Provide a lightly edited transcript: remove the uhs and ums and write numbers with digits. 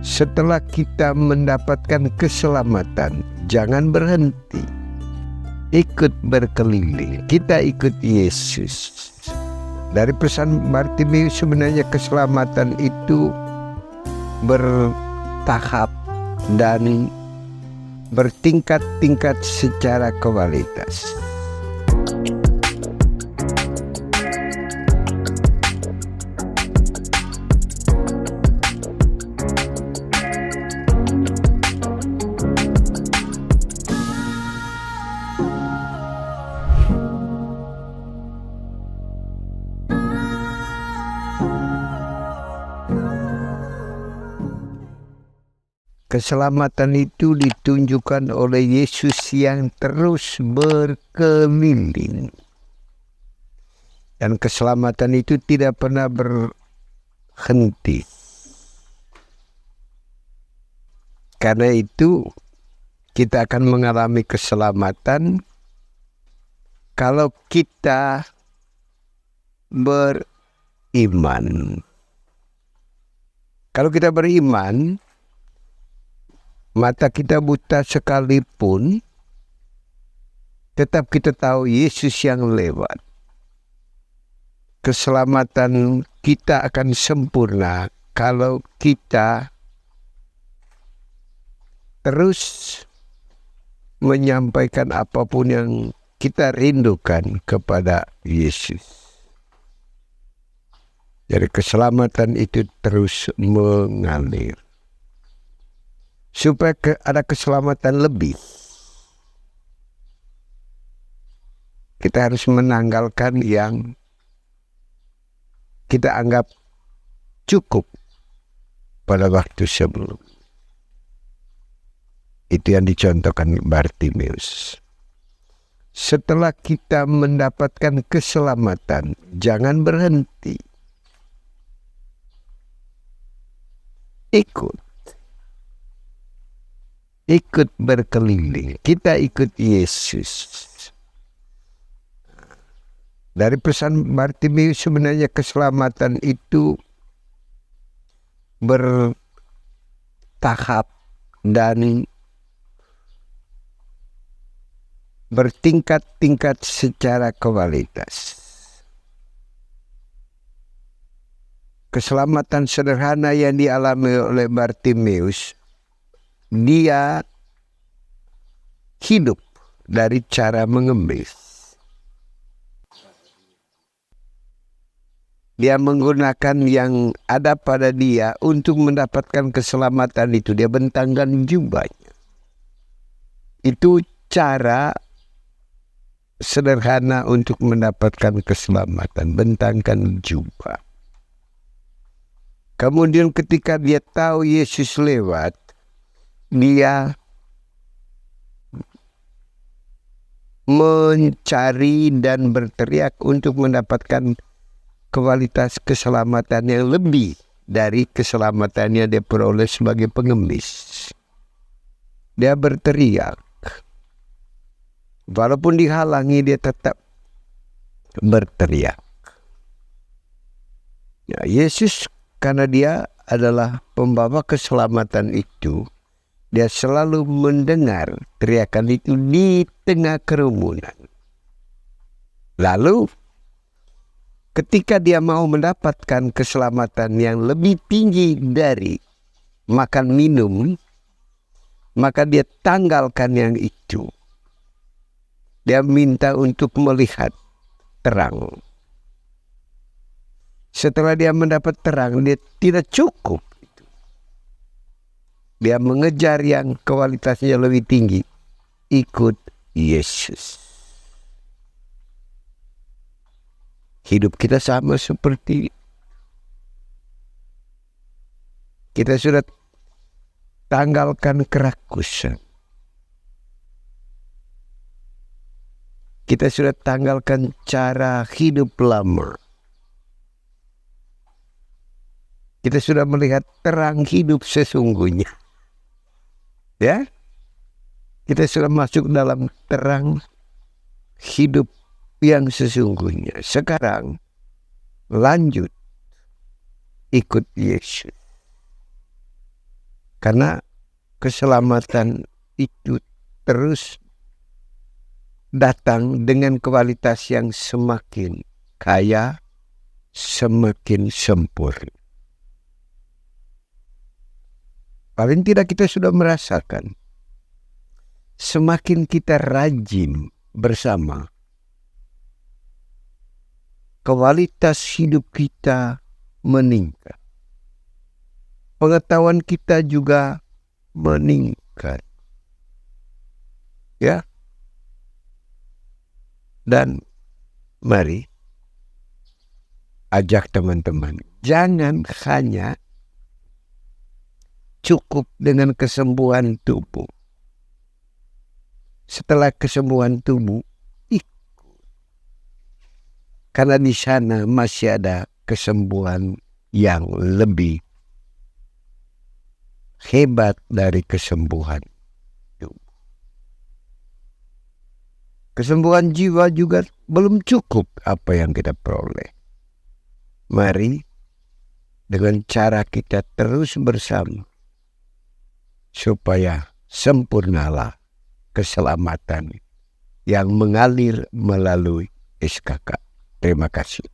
Setelah kita mendapatkan keselamatan, jangan berhenti. Ikut berkeliling. Kita ikut Yesus. Dari pesan Bartimeus sebenarnya keselamatan itu bertahap dan bertingkat-tingkat secara kualitas. Keselamatan itu ditunjukkan oleh Yesus yang terus berkeliling. Dan keselamatan itu tidak pernah berhenti. Karena itu kita akan mengalami keselamatan kalau kita beriman. Kalau kita beriman, mata kita buta sekalipun, tetap kita tahu Yesus yang lewat. Keselamatan kita akan sempurna kalau kita terus menyampaikan apapun yang kita rindukan kepada Yesus. Jadi keselamatan itu terus mengalir. Supaya ada keselamatan lebih, kita harus menanggalkan yang kita anggap cukup pada waktu sebelum. Itu yang dicontohkan Bartimeus. Setelah kita mendapatkan keselamatan, jangan berhenti. Ikut berkeliling. Kita ikut Yesus. Dari pesan Bartimeus sebenarnya keselamatan itu bertahap dan bertingkat-tingkat secara kualitas. Keselamatan sederhana yang dialami oleh Bartimeus, dia hidup dari cara mengemis. Dia menggunakan yang ada pada dia untuk mendapatkan keselamatan itu. Dia bentangkan jubahnya. Itu cara sederhana untuk mendapatkan keselamatan. Bentangkan jubah. Kemudian ketika dia tahu Yesus lewat, dia mencari dan berteriak untuk mendapatkan kualitas keselamatan yang lebih dari keselamatan yang dia peroleh sebagai pengemis. Dia berteriak. Walaupun dihalangi, dia tetap berteriak. Ya, Yesus karena dia adalah pembawa keselamatan itu, dia selalu mendengar teriakan itu di tengah kerumunan. Lalu ketika dia mau mendapatkan keselamatan yang lebih tinggi dari makan minum, maka dia tanggalkan yang itu. Dia minta untuk melihat terang. Setelah dia mendapat terang, dia tidak cukup. Dia mengejar yang kualitasnya lebih tinggi. Ikut Yesus. Hidup kita sama seperti kita sudah tanggalkan kerakusan. Kita sudah tanggalkan cara hidup lama. Kita sudah melihat terang hidup sesungguhnya. Ya, kita sudah masuk dalam terang hidup yang sesungguhnya. Sekarang lanjut ikut Yesus. Karena keselamatan itu terus datang dengan kualitas yang semakin kaya, semakin sempurna. Paling tidak kita sudah merasakan, semakin kita rajin bersama, kualitas hidup kita meningkat. Pengetahuan kita juga meningkat. Ya. Dan mari ajak teman-teman, jangan hanya cukup dengan kesembuhan tubuh. Setelah kesembuhan tubuh, ikut. Karena di sana masih ada kesembuhan yang lebih hebat dari kesembuhan tubuh. Kesembuhan jiwa juga belum cukup apa yang kita peroleh. Mari dengan cara kita terus bersama, supaya sempurnalah keselamatan yang mengalir melalui SKK. Terima kasih.